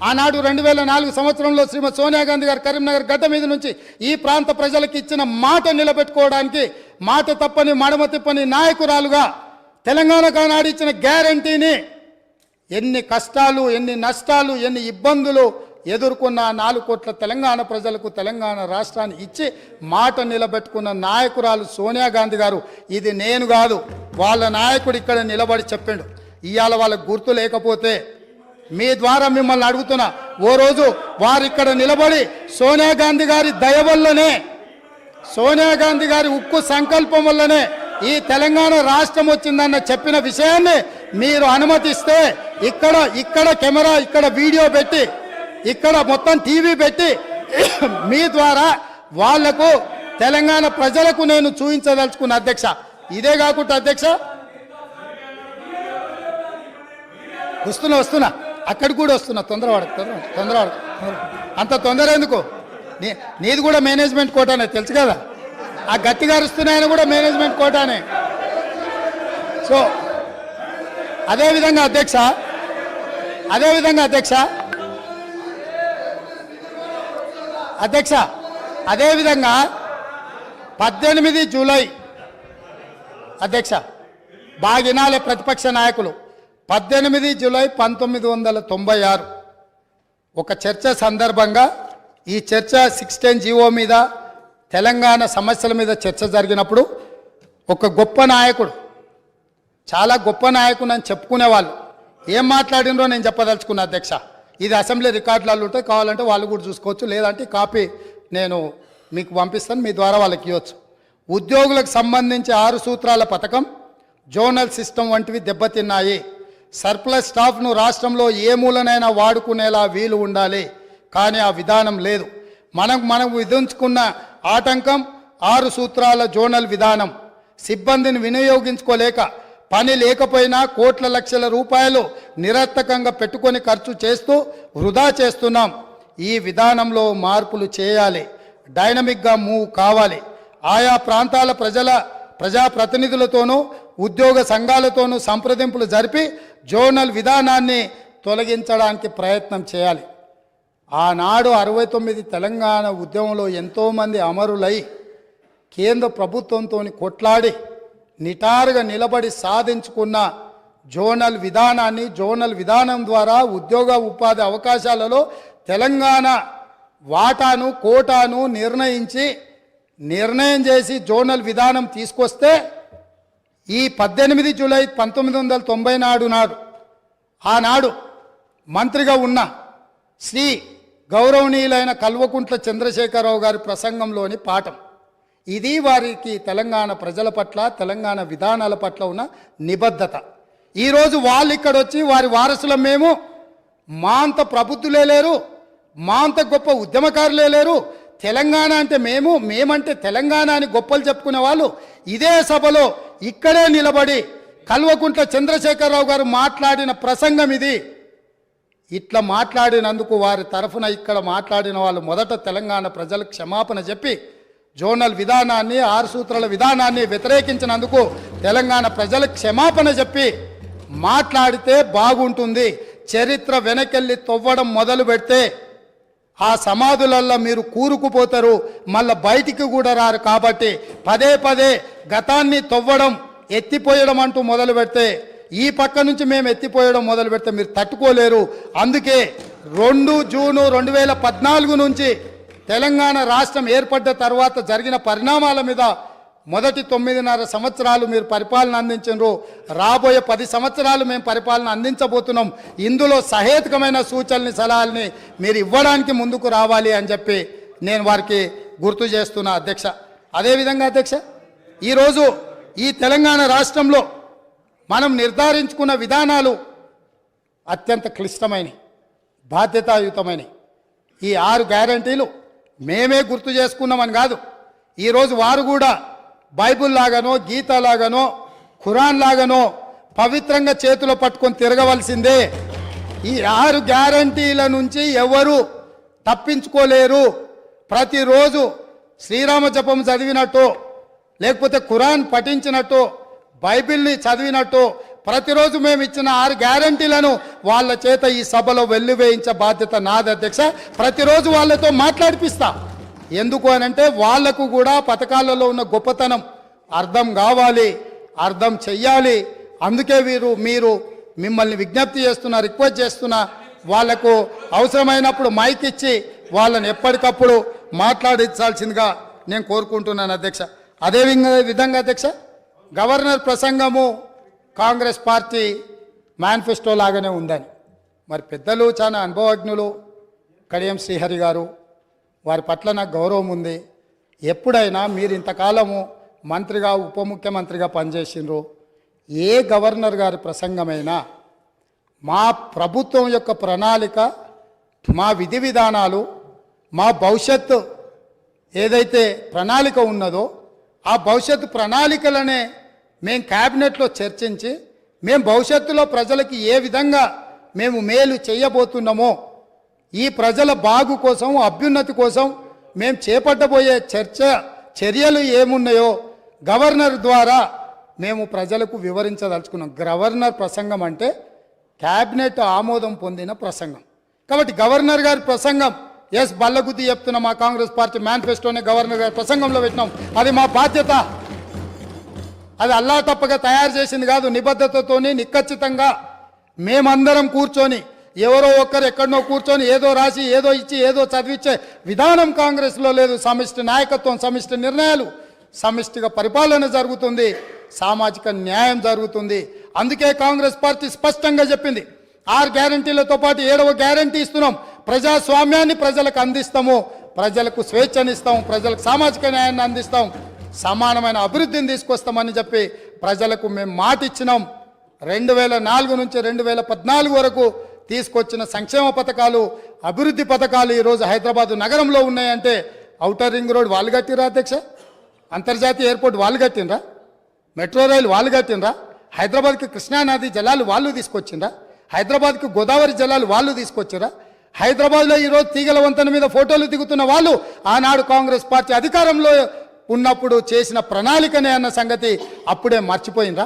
ఆనాడు 2004 సంవత్సరంలో శ్రీమతి సోనియా గాంధీ గారు కరీంనగర్ గడ్డ మీద నుంచి ఈ ప్రాంత ప్రజలకు ఇచ్చిన మాట నిలబెట్టుకోవడానికి మాట తప్పని మడమ తిప్పని నాయకురాలుగా తెలంగాణకు ఆనాడు ఇచ్చిన గ్యారంటీని ఎన్ని కష్టాలు, ఎన్ని నష్టాలు, ఎన్ని ఇబ్బందులు ఎదుర్కొన్న 4 కోట్ల తెలంగాణ ప్రజలకు తెలంగాణ రాష్ట్రాన్ని ఇచ్చి మాట నిలబెట్టుకున్న నాయకురాలు సోనియా గాంధీ గారు. ఇది నేను కాదు, వాళ్ళ నాయకుడు ఇక్కడ నిలబడి చెప్పిండు. ఇవాళ వాళ్ళకు గుర్తు లేకపోతే మీ ద్వారా మిమ్మల్ని అడుగుతున్నా, ఓ రోజు వారు ఇక్కడ నిలబడి సోనియా గాంధీ గారి దయ వల్లనే, సోనియా గాంధీ గారి ఉక్కు సంకల్పం వల్లనే ఈ తెలంగాణ రాష్ట్రం వచ్చిందన్న చెప్పిన విషయాన్ని మీరు అనుమతిస్తే ఇక్కడ కెమెరా, ఇక్కడ వీడియో పెట్టి, ఇక్కడ మొత్తం టీవీ పెట్టి మీ ద్వారా వాళ్లకు తెలంగాణ ప్రజలకు నేను చూపించదలుచుకున్న అధ్యక్ష. ఇదే కాకుండా అధ్యక్ష వస్తున్నా అక్కడికి కూడా వస్తున్నా, తొందరవాడు అంత తొందర ఎందుకు? నీది కూడా మేనేజ్మెంట్ కోటానే తెలుసు కదా, ఆ గట్టిగా అరుస్తున్నాయని కూడా మేనేజ్మెంట్ కోటానే. సో అదేవిధంగా అధ్యక్ష అదేవిధంగా 18 జూలై అధ్యక్ష బాగినాలే ప్రతిపక్ష నాయకులు 18 జూలై 1996 ఒక చర్చ సందర్భంగా, ఈ చర్చ 610 జీవో మీద తెలంగాణ సమస్యల మీద చర్చ జరిగినప్పుడు ఒక గొప్ప నాయకుడు, చాలా గొప్ప నాయకుడు అని చెప్పుకునేవాళ్ళు ఏం మాట్లాడినరో నేను చెప్పదలుచుకున్నా అధ్యక్ష. ఇది అసెంబ్లీ రికార్డులలో ఉంటాయి, కావాలంటే వాళ్ళు కూడా చూసుకోవచ్చు, లేదంటే కాపీ నేను మీకు పంపిస్తాను, మీ ద్వారా వాళ్ళకి ఇవ్వచ్చు. ఉద్యోగులకు సంబంధించి 6 సూత్రాల పథకం, జోనల్ సిస్టమ్ వంటివి దెబ్బతిన్నాయి. సర్ప్లస్ స్టాఫ్ను రాష్ట్రంలో ఏ మూలనైనా వాడుకునేలా వీలు ఉండాలి, కానీ ఆ విధానం లేదు. మనం విధించుకున్న ఆటంకం 6 సూత్రాల జోనల్ విధానం. సిబ్బందిని వినియోగించుకోలేక, పని లేకపోయినా కోట్ల లక్షల రూపాయలు నిరర్థకంగా పెట్టుకొని ఖర్చు చేస్తూ వృధా చేస్తున్నాం. ఈ విధానంలో మార్పులు చేయాలి, డైనమిక్గా మూవ్ కావాలి. ఆయా ప్రాంతాల ప్రజాప్రతినిధులతోనూ ఉద్యోగ సంఘాలతోనూ సంప్రదింపులు జరిపి జోనల్ విధానాన్ని తొలగించడానికి ప్రయత్నం చేయాలి. ఆనాడు 69 తెలంగాణ ఉద్యమంలో ఎంతోమంది అమరులై కేంద్ర ప్రభుత్వంతో కొట్లాడి నిటారుగా నిలబడి సాధించుకున్న జోనల్ విధానాన్ని, జోనల్ విధానం ద్వారా ఉద్యోగ ఉపాధి అవకాశాలలో తెలంగాణ వాటాను, కోటాను నిర్ణయం చేసి జోనల్ విధానం తీసుకొస్తే ఈ 18 జూలై 1990 ఆనాడు మంత్రిగా ఉన్న శ్రీ గౌరవనీయులైన కల్వకుంట్ల చంద్రశేఖరరావు గారి ప్రసంగంలోని పాఠం ఇది. వారికి తెలంగాణ ప్రజల పట్ల, తెలంగాణ విధానాల పట్ల ఉన్న నిబద్ధత. ఈరోజు వాళ్ళు ఇక్కడ వచ్చి వారి వారసులం మేము, మా అంత ప్రబుద్ధులే లేరు, మా అంత గొప్ప ఉద్యమకారులే లేరు, తెలంగాణ అంటే మేమంటే తెలంగాణ అని గొప్పలు చెప్పుకునే వాళ్ళు ఇదే సభలో ఇక్కడే నిలబడి కల్వకుంట్ల చంద్రశేఖరరావు గారు మాట్లాడిన ప్రసంగం ఇది. ఇట్లా మాట్లాడినందుకు వారి తరఫున ఇక్కడ మాట్లాడిన వాళ్ళు మొదట తెలంగాణ ప్రజలకు క్షమాపణ చెప్పి జోనల్ విధానాన్ని, 6 సూత్రాల విధానాన్ని వ్యతిరేకించినందుకు తెలంగాణ ప్రజలకు క్షమాపణ చెప్పి మాట్లాడితే బాగుంటుంది. చరిత్ర వెనకెళ్ళి తవ్వడం మొదలు పెడితే ఆ సమాధులల్లో మీరు కూరుకుపోతారు, మళ్ళీ బయటికి కూడా రారు. కాబట్టి పదే గతాన్ని తవ్వడం, ఎత్తిపోయడం అంటూ మొదలు పెడితే, ఈ పక్క నుంచి మేము ఎత్తిపోయడం మొదలు పెడితే మీరు తట్టుకోలేరు. అందుకే 2 జూన్ 2014 నుంచి తెలంగాణ రాష్ట్రం ఏర్పడ్డ తర్వాత జరిగిన పరిణామాల మీద మొదటి 9.5 సంవత్సరాలు మీరు పరిపాలన అందించారు, రాబోయే 10 సంవత్సరాలు మేము పరిపాలన అందించబోతున్నాం. ఇందులో సహేతుకమైన సూచనల్ని, సలహాలని మీరు ఇవ్వడానికి ముందుకు రావాలి అని చెప్పి నేను వారికి గుర్తు చేస్తున్నా అధ్యక్ష. అదేవిధంగా అధ్యక్ష, ఈరోజు ఈ తెలంగాణ రాష్ట్రంలో మనం నిర్ధారించుకున్న విధానాలు అత్యంత క్లిష్టమైనవి, బాధ్యతాయుతమైనవి. ఈ 6 గ్యారంటీలు మేమే గుర్తు చేసుకున్నామని కాదు, ఈరోజు వారు కూడా బైబుల్ లాగానో, గీత లాగానో, ఖురాన్ లాగానో పవిత్రంగా చేతిలో పట్టుకొని తిరగవలసిందే. ఈ 6 గ్యారంటీల నుంచి ఎవరు తప్పించుకోలేరు. ప్రతిరోజు శ్రీరామ జపం చదివినట్టు, లేకపోతే ఖురాన్ పఠించినట్టు, బైబిల్ని చదివినట్టు ప్రతిరోజు మేము ఇచ్చిన 6 గ్యారంటీలను వాళ్ళ చేత ఈ సభలో వెల్లువేయించే బాధ్యత నాది అధ్యక్ష. ప్రతిరోజు వాళ్ళతో మాట్లాడిపిస్తా. ఎందుకు అనంటే వాళ్లకు కూడా పథకాలలో ఉన్న గొప్పతనం అర్థం కావాలి, అర్థం చెయ్యాలి. అందుకే మీరు మిమ్మల్ని విజ్ఞప్తి చేస్తున్నా, రిక్వెస్ట్ చేస్తున్నా, వాళ్లకు అవసరమైనప్పుడు మైక్ ఇచ్చి వాళ్ళని ఎప్పటికప్పుడు మాట్లాడించాల్సిందిగా నేను కోరుకుంటున్నాను అధ్యక్ష. అదే విధంగా అధ్యక్ష, గవర్నర్ ప్రసంగము కాంగ్రెస్ పార్టీ మేనిఫెస్టో లాగానే ఉందని మరి పెద్దలు చాలా అనుభవజ్ఞులు కడియం శ్రీహరి గారు, వారి పట్ల నాకు గౌరవం ఉంది. ఎప్పుడైనా మీరు ఇంతకాలము మంత్రిగా ఉప ముఖ్యమంత్రిగా పనిచేసిండ్రు, ఏ గవర్నర్ గారి ప్రసంగమైనా మా ప్రభుత్వం యొక్క ప్రణాళిక, మా విధి విధానాలు, మా భవిష్యత్తు ఏదైతే ప్రణాళిక ఉన్నదో ఆ భవిష్యత్తు ప్రణాళికలనే మేము క్యాబినెట్లో చర్చించి మేము భవిష్యత్తులో ప్రజలకి ఏ విధంగా మేము మేలు చేయబోతున్నామో, ఈ ప్రజల బాగు కోసం, అభ్యున్నతి కోసం మేము చేపట్టబోయే చర్యలు ఏమున్నాయో గవర్నర్ ద్వారా మేము ప్రజలకు వివరించదలుచుకున్నాం. గవర్నర్ ప్రసంగం అంటే క్యాబినెట్ ఆమోదం పొందిన ప్రసంగం. కాబట్టి గవర్నర్ గారి ప్రసంగం బల్లగుద్ది చెప్తున్న మా కాంగ్రెస్ పార్టీ మేనిఫెస్టోనే గవర్నర్ గారి ప్రసంగంలో పెట్టినాం. అది మా బాధ్యత. అది అల్లా తప్పగా తయారు చేసింది కాదు. నిబద్ధతతోని నిక్కచ్చితంగా మేమందరం కూర్చొని, ఎవరో ఒక్కరు ఎక్కడనో కూర్చొని ఏదో రాసి ఏదో ఇచ్చి ఏదో చదివించే విధానం కాంగ్రెస్లో లేదు. సమిష్టి నాయకత్వం, సమిష్టి నిర్ణయాలు, సమిష్టిగా పరిపాలన జరుగుతుంది, సామాజిక న్యాయం జరుగుతుంది. అందుకే కాంగ్రెస్ పార్టీ స్పష్టంగా చెప్పింది, 6 గ్యారంటీలతో పాటు 7వ గ్యారంటీ ఇస్తున్నాం. ప్రజాస్వామ్యాన్ని ప్రజలకు అందిస్తాము, ప్రజలకు స్వేచ్ఛనిస్తాం, ప్రజలకు సామాజిక న్యాయాన్ని అందిస్తాం, సమానమైన అభివృద్ధిని తీసుకొస్తామని చెప్పి ప్రజలకు మేము మాట ఇచ్చినాం. 2004 నుంచి 2014 వరకు తీసుకొచ్చిన సంక్షేమ పథకాలు, అభివృద్ధి పథకాలు ఈరోజు హైదరాబాద్ నగరంలో ఉన్నాయంటే ఔటర్ రింగ్ రోడ్ వాళ్ళు కట్టిరా అధ్యక్ష, అంతర్జాతీయ ఎయిర్పోర్ట్ వాళ్ళు కట్టినరా, మెట్రో రైలు వాళ్ళు కట్టినరా, హైదరాబాద్కి కృష్ణానది జలాలు వాళ్ళు తీసుకొచ్చిండ్రా, హైదరాబాద్కి గోదావరి జలాలు వాళ్ళు తీసుకొచ్చిరా, హైదరాబాద్లో ఈరోజు తీగల వంతెన మీద ఫోటోలు దిగుతున్న వాళ్ళు ఆనాడు కాంగ్రెస్ పార్టీ అధికారంలో ఉన్నప్పుడు చేసిన ప్రణాళికనే అన్న సంగతి అప్పుడే మర్చిపోయిందా?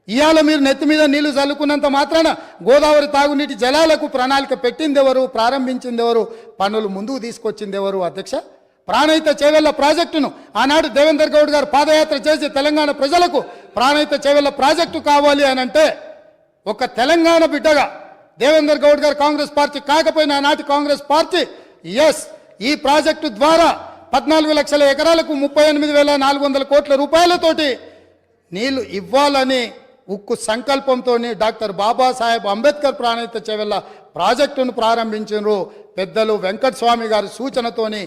ఇవాళ మీరు నెత్తి మీద నీళ్లు చల్లుకున్నంత మాత్రాన గోదావరి తాగునీటి జలాలకు ప్రణాళిక పెట్టింది ఎవరు, ప్రారంభించింది ఎవరు, పనులు ముందుకు తీసుకొచ్చింది ఎవరు అధ్యక్ష? ప్రాణహిత చేవెళ్ల ప్రాజెక్టును ఆనాడు దేవేందర్ గౌడ్ గారు పాదయాత్ర చేసి తెలంగాణ ప్రజలకు ప్రాణహిత చేవెళ్ల ప్రాజెక్టు కావాలి అని అంటే ఒక తెలంగాణ బిడ్డగా దేవేందర్ గౌడ్ గారు కాంగ్రెస్ పార్టీ కాకపోయినా ఆనాటి కాంగ్రెస్ పార్టీ ఈ ప్రాజెక్టు ద్వారా 14 లక్షల ఎకరాలకు 38,400 కోట్ల రూపాయలతోటి నీళ్లు ఇవ్వాలని ఉక్కు సంకల్పంతో డాక్టర్ బాబాసాహెబ్ అంబేద్కర్ ప్రాణహిత చేవెళ్ల ప్రాజెక్టును ప్రారంభించారు. పెద్దలు వెంకటస్వామి గారి సూచనతోని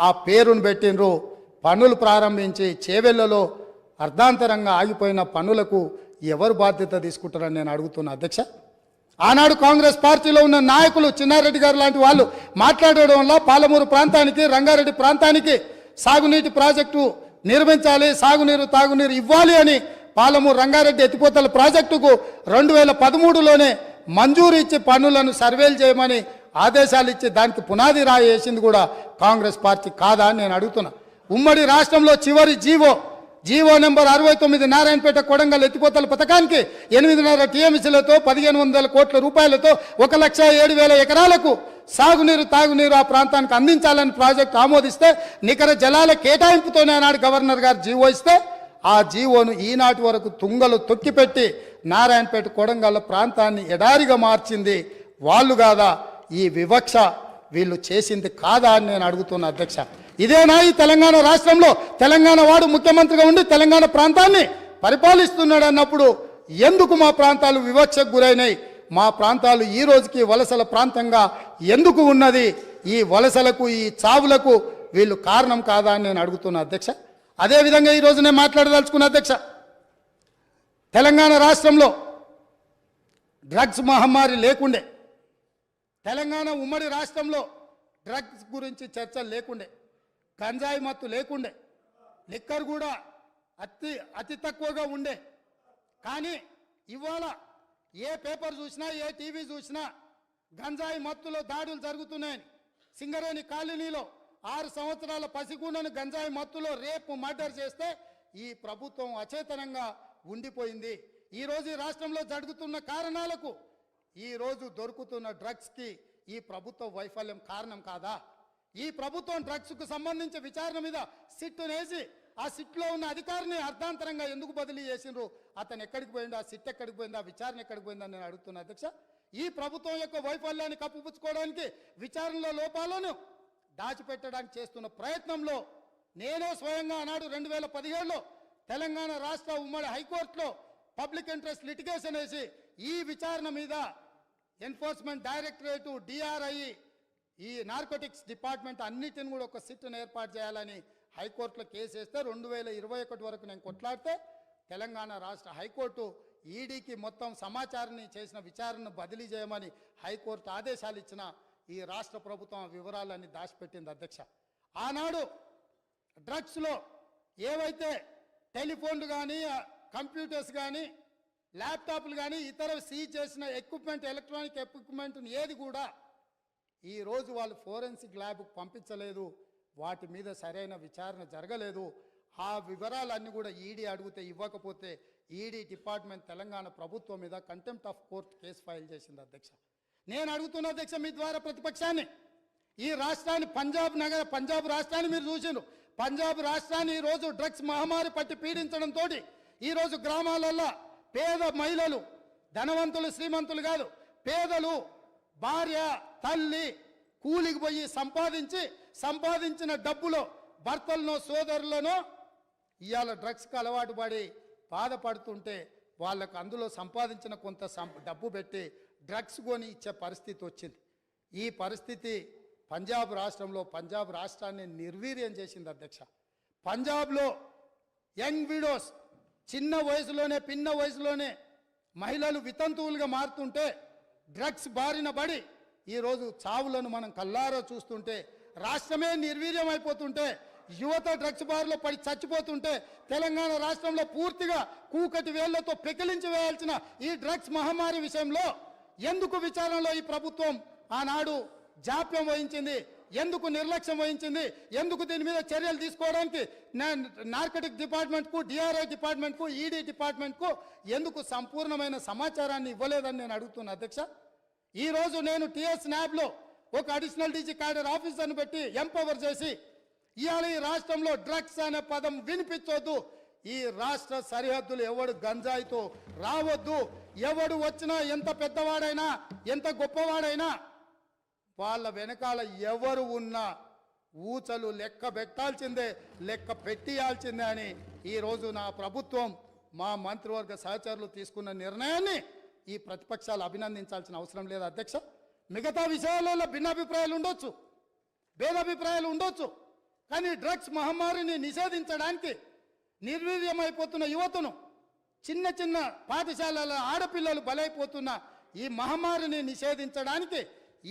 ఆ పేరును పెట్టినరు. పనులు ప్రారంభించి చేవెళ్లలో అర్ధాంతరంగా ఆగిపోయిన పనులకు ఎవరు బాధ్యత తీసుకుంటారని నేను అడుగుతున్నా అధ్యక్ష. ఆనాడు కాంగ్రెస్ పార్టీలో ఉన్న నాయకులు చిన్నారెడ్డి గారు లాంటి వాళ్ళు మాట్లాడడం వల్ల పాలమూరు ప్రాంతానికి, రంగారెడ్డి ప్రాంతానికి సాగునీటి ప్రాజెక్టు నిర్మించాలి, సాగునీరు తాగునీరు ఇవ్వాలి అని పాలమూరు రంగారెడ్డి ఎత్తిపోతల ప్రాజెక్టుకు 2013లోనే మంజూరు ఇచ్చి పనులను సర్వేలు చేయమని ఆదేశాలు ఇచ్చి దానికి పునాది రాయి వేసింది కూడా కాంగ్రెస్ పార్టీ కాదా అని నేను అడుగుతున్నా. ఉమ్మడి రాష్ట్రంలో చివరి జీవో నెంబర్ 69 నారాయణపేట కొడంగల్ ఎత్తిపోతల పథకానికి 8.5 టీఎంసీలతో 1,500 కోట్ల రూపాయలతో 1,07,000 ఎకరాలకు సాగునీరు తాగునీరు ఆ ప్రాంతానికి అందించాలని ప్రాజెక్టు ఆమోదిస్తే నికర జలాల కేటాయింపుతోనే ఆనాడు గవర్నర్ గారు జీవో ఇస్తే ఆ జీవోను ఈనాటి వరకు తుంగలు తొక్కిపెట్టి నారాయణపేట కొడంగల్ ప్రాంతాన్ని ఎడారిగా మార్చింది వాళ్ళు కాదా? ఈ వివక్ష వీళ్ళు చేసింది కాదా అని నేను అడుగుతున్నా అధ్యక్ష. ఇదేనా ఈ తెలంగాణ రాష్ట్రంలో తెలంగాణ వాడు ముఖ్యమంత్రిగా ఉండి తెలంగాణ ప్రాంతాన్ని పరిపాలిస్తున్నాడు అన్నప్పుడు ఎందుకు మా ప్రాంతాలు వివక్షకు గురైనాయి? మా ప్రాంతాలు ఈ రోజుకి వలసల ప్రాంతంగా ఎందుకు ఉన్నది? ఈ వలసలకు, ఈ చావులకు వీళ్ళు కారణం కాదా అని నేను అడుగుతున్నా అధ్యక్ష. అదేవిధంగా ఈరోజు నేను మాట్లాడదలుచుకున్న అధ్యక్ష, తెలంగాణ రాష్ట్రంలో డ్రగ్స్ మహమ్మారి లేకుండే, తెలంగాణ ఉమ్మడి రాష్ట్రంలో డ్రగ్స్ గురించి చర్చలు లేకుండే, గంజాయి మత్తు లేకుండే, లిక్కర్ కూడా అతి తక్కువగా ఉండే. కానీ ఇవాళ ఏ పేపర్ చూసినా, ఏ టీవీ చూసినా గంజాయి మత్తులో దాడులు జరుగుతున్నాయని, సింగరేణి కాలనీలో 6 సంవత్సరాల పసిగూడను గంజాయి మత్తులో రేపు మర్డర్ చేస్తే ఈ ప్రభుత్వం అచేతనంగా ఉండిపోయింది. ఈరోజు ఈ రాష్ట్రంలో జరుగుతున్న కారణాలకు ఈరోజు దొరుకుతున్న డ్రగ్స్కి ఈ ప్రభుత్వ వైఫల్యం కారణం కాదా? ఈ ప్రభుత్వం డ్రగ్స్కు సంబంధించి విచారణ మీద సిట్ వేసి ఆ సిట్లో ఉన్న అధికారిని అర్ధాంతరంగా ఎందుకు బదిలీ చేసిండ్రు? అతను ఎక్కడికి పోయింది? ఆ సిట్ ఎక్కడికి పోయింది? ఆ విచారణ ఎక్కడికి పోయిందని నేను అడుగుతున్నా అధ్యక్ష. ఈ ప్రభుత్వం యొక్క వైఫల్యాన్ని కప్పిపుచ్చుకోవడానికి విచారణలో లోపాలను దాచిపెట్టడానికి చేస్తున్న ప్రయత్నంలో నేనే స్వయంగా ఆనాడు 2017లో తెలంగాణ రాష్ట్ర ఉమ్మడి హైకోర్టులో పబ్లిక్ ఇంట్రెస్ట్ లిటిగేషన్ వేసి ఈ విచారణ మీద ఎన్ఫోర్స్మెంట్ డైరెక్టరేటు, డిఆర్ఐ, ఈ నార్కోటిక్స్ డిపార్ట్మెంట్ అన్నిటిని కూడా ఒక సిట్ను ఏర్పాటు చేయాలని హైకోర్టులో కేసు వేస్తే 2021 వరకు నేను కొట్లాడితే తెలంగాణ రాష్ట్ర హైకోర్టు ఈడీకి మొత్తం సమాచారాన్ని చేసిన విచారణను బదిలీ చేయమని హైకోర్టు ఆదేశాలు ఇచ్చిన ఈ రాష్ట్ర ప్రభుత్వం ఆ వివరాలన్నీ దాచిపెట్టింది అధ్యక్ష. ఆనాడు డ్రగ్స్లో ఏవైతే టెలిఫోన్లు కానీ, కంప్యూటర్స్ కానీ, ల్యాప్టాప్లు కానీ ఇతర సీజ్ చేసిన ఎక్విప్మెంట్, ఎలక్ట్రానిక్ ఎక్విప్మెంట్ని ఏది కూడా ఈరోజు వాళ్ళు ఫోరెన్సిక్ ల్యాబ్కు పంపించలేదు. వాటి మీద సరైన విచారణ జరగలేదు. ఆ వివరాలన్నీ కూడా ఈడీ అడిగితే ఇవ్వకపోతే ఈడీ డిపార్ట్మెంట్ తెలంగాణ ప్రభుత్వం మీద contempt of court case file చేసింది అధ్యక్ష. నేను అడుగుతున్న అధ్యక్ష మీ ద్వారా ప్రతిపక్షాన్ని, ఈ రాష్ట్రాన్ని పంజాబ్ రాష్ట్రాన్ని మీరు చూసిండ్రు. పంజాబ్ రాష్ట్రాన్ని ఈరోజు డ్రగ్స్ మహమ్మారి పట్టి పీడించడంతో ఈరోజు గ్రామాలల్లో పేద మహిళలు, ధనవంతులు శ్రీమంతులు కాదు, పేదలు భార్య తల్లి కూలికి పోయి సంపాదించిన డబ్బులో భర్తలను సోదరులను ఇవాళ డ్రగ్స్కి అలవాటు పడి బాధపడుతుంటే వాళ్ళకు అందులో సంపాదించిన కొంత డబ్బు పెట్టి డ్రగ్స్ కొని ఇచ్చే పరిస్థితి వచ్చింది. ఈ పరిస్థితి పంజాబ్ రాష్ట్రాన్ని నిర్వీర్యం చేసింది అధ్యక్ష. పంజాబ్లో యంగ్ విడోస్ చిన్న వయసులోనే మహిళలు వితంతువులుగా మారుతుంటే డ్రగ్స్ బారిన పడి ఈరోజు చావులను మనం కల్లారా చూస్తుంటే, రాష్ట్రమే నిర్వీర్యం అయిపోతుంటే, యువత డ్రగ్స్ బారిలో పడి చచ్చిపోతుంటే, తెలంగాణ రాష్ట్రంలో పూర్తిగా కూకటి వేళ్లతో పెకిలించి వేయాల్సిన ఈ డ్రగ్స్ మహమ్మారి విషయంలో ఎందుకు విచారణలో ఈ ప్రభుత్వం ఆనాడు జాప్యం వహించింది? ఎందుకు నిర్లక్ష్యం వహించింది? ఎందుకు దీని మీద చర్యలు తీసుకోవడానికి నార్కటిక్ డిపార్ట్మెంట్కు, డిఆర్ఐ డిపార్ట్మెంట్కు, ఈడీ డిపార్ట్మెంట్కు ఎందుకు సంపూర్ణమైన సమాచారాన్ని ఇవ్వలేదని నేను అడుగుతున్నా అధ్యక్ష. ఈరోజు నేను టిఎస్ న్యాబ్లో ఒక అడిషనల్ డీజీ క్యాడర్ ఆఫీసర్ను పెట్టి ఎంపవర్ చేసి ఇవాళ ఈ రాష్ట్రంలో డ్రగ్స్ అనే పదం వినిపించొద్దు, ఈ రాష్ట్ర సరిహద్దులు ఎవడు గంజాయితో రావద్దు, ఎవడు వచ్చినా ఎంత పెద్దవాడైనా ఎంత గొప్పవాడైనా వాళ్ళ వెనకాల ఎవరు ఉన్నా ఊచలు లెక్క పెట్టాల్సిందే, లెక్క పెట్టియాల్సిందే అని ఈరోజు నా ప్రభుత్వం, మా మంత్రివర్గ సహచరులు తీసుకున్న నిర్ణయాన్ని ఈ ప్రతిపక్షాలు అభినందించాల్సిన అవసరం లేదు అధ్యక్ష. మిగతా విషయాలలో భిన్నాభిప్రాయాలు ఉండొచ్చు, భేదాభిప్రాయాలు ఉండొచ్చు, కానీ డ్రగ్స్ మహమ్మారిని నిషేధించడానికి నిర్వీర్యమైపోతున్న యువతను, చిన్న పాఠశాలల ఆడపిల్లలు బలైపోతున్న ఈ మహమ్మారిని నిషేధించడానికి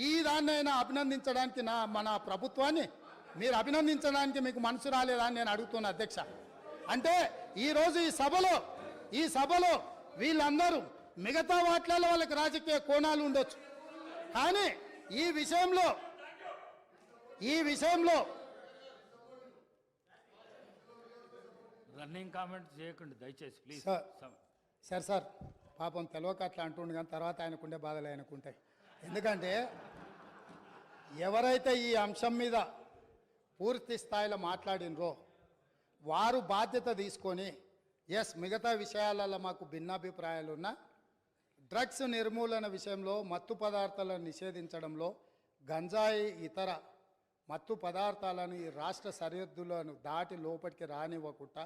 ఈ దాన్నైనా అభినందించడానికి మన ప్రభుత్వాన్ని మీరు అభినందించడానికి మీకు మనసు రాలేదా అని నేను అడుగుతున్నా అధ్యక్ష. అంటే ఈరోజు ఈ సభలో వీళ్ళందరూ మిగతా వాటిలలో వాళ్ళకి రాజకీయ కోణాలు ఉండొచ్చు, కానీ ఈ విషయంలో రన్నింగ్ కామెంట్ చేయకండి దయచేసి ప్లీజ్. సార్ పాపం తెలియక అట్లా అంటుండే, కానీ తర్వాత ఆయనకుండే బాధలు ఆయనకుంటాయి. ఎందుకంటే ఎవరైతే ఈ అంశం మీద పూర్తి స్థాయిలో మాట్లాడినరో వారు బాధ్యత తీసుకొని మిగతా విషయాలలో మాకు భిన్నాభిప్రాయాలు ఉన్నా డ్రగ్స్ నిర్మూలన విషయంలో, మత్తు పదార్థాలను నిషేధించడంలో, గంజాయి ఇతర మత్తు పదార్థాలను ఈ రాష్ట్ర సరిహద్దులను దాటి లోపలికి రానివ్వకుండా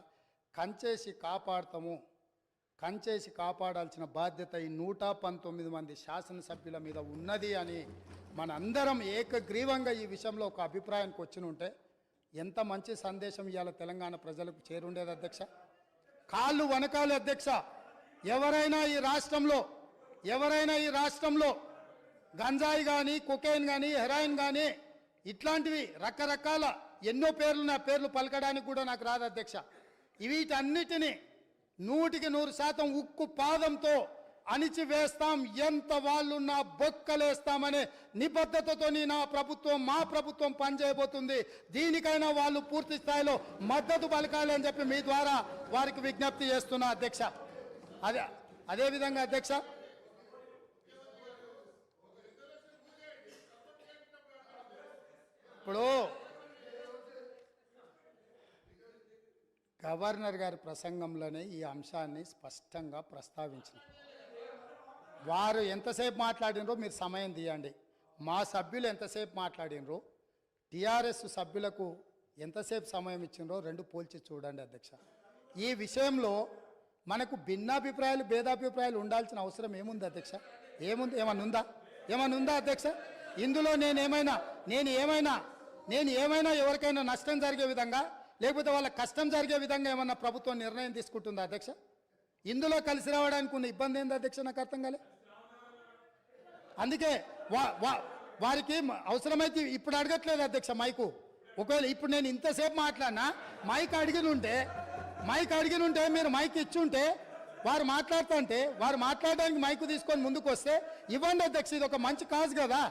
కంచేసి కాపాడాల్సిన బాధ్యత ఈ 119 మంది శాసనసభ్యుల మీద ఉన్నది అని మనందరం ఏకగ్రీవంగా ఈ విషయంలో ఒక అభిప్రాయానికి వచ్చినుంటే ఎంత మంచి సందేశం ఇవాళ తెలంగాణ ప్రజలకు చేరుండేది అధ్యక్ష. కాళ్ళు వనకాలి అధ్యక్ష. ఎవరైనా ఈ రాష్ట్రంలో గంజాయి కానీ, కొకైన్ కానీ, హెరాయిన్ కానీ ఇట్లాంటివి రకరకాల ఎన్నో పేర్లు పలకడానికి కూడా నాకు రాదు అధ్యక్ష. వీటన్నిటినీ 100% ఉక్కు పాదంతో అణిచివేస్తాం, ఎంత వాళ్ళున్నా బొక్కలేస్తామనే నిబద్ధతతో మా ప్రభుత్వం పనిచేయబోతుంది. దీనికైనా వాళ్ళు పూర్తి స్థాయిలో మద్దతు పలకాలి అని చెప్పి మీ ద్వారా వారికి విజ్ఞప్తి చేస్తున్నా అధ్యక్ష. అదేవిధంగా అధ్యక్ష ఇప్పుడు గవర్నర్ గారి ప్రసంగంలోనే ఈ అంశాన్ని స్పష్టంగా ప్రస్తావించిన వారు ఎంతసేపు మాట్లాడినరో మీరు సమయం తీయండి. మా సభ్యులు ఎంతసేపు మాట్లాడినరో టీఆర్ఎస్ సభ్యులకు ఎంతసేపు సమయం ఇచ్చినరో రెండు పోల్చి చూడండి అధ్యక్ష. ఈ విషయంలో మనకు భిన్నాభిప్రాయాలు భేదాభిప్రాయాలు ఉండాల్సిన అవసరం ఏముంది అధ్యక్ష? ఏముంది? ఏమన్నా ఉందా అధ్యక్ష? ఇందులో నేను ఏమైనా ఎవరికైనా నష్టం జరిగే విధంగా లేకపోతే వాళ్ళ కష్టం జరిగే విధంగా ఏమన్నా ప్రభుత్వం నిర్ణయం తీసుకుంటుందా అధ్యక్ష? ఇందులో కలిసి రావడానికి ఉన్న ఇబ్బంది ఏంది అధ్యక్ష? నాకు అర్థం కాలే. అందుకే వారికి అవసరమైతే ఇప్పుడు అడగట్లేదు అధ్యక్ష మైకు. ఒకవేళ ఇప్పుడు నేను ఇంతసేపు మాట్లాడినా మైక్ అడిగిన ఉంటే మీరు మైక్ ఇచ్చుంటే వారు మాట్లాడుతుంటే వారు మాట్లాడడానికి మైకు తీసుకొని ముందుకు వస్తే ఇవ్వండి అధ్యక్ష. ఇది ఒక మంచి కాజ్ కదా.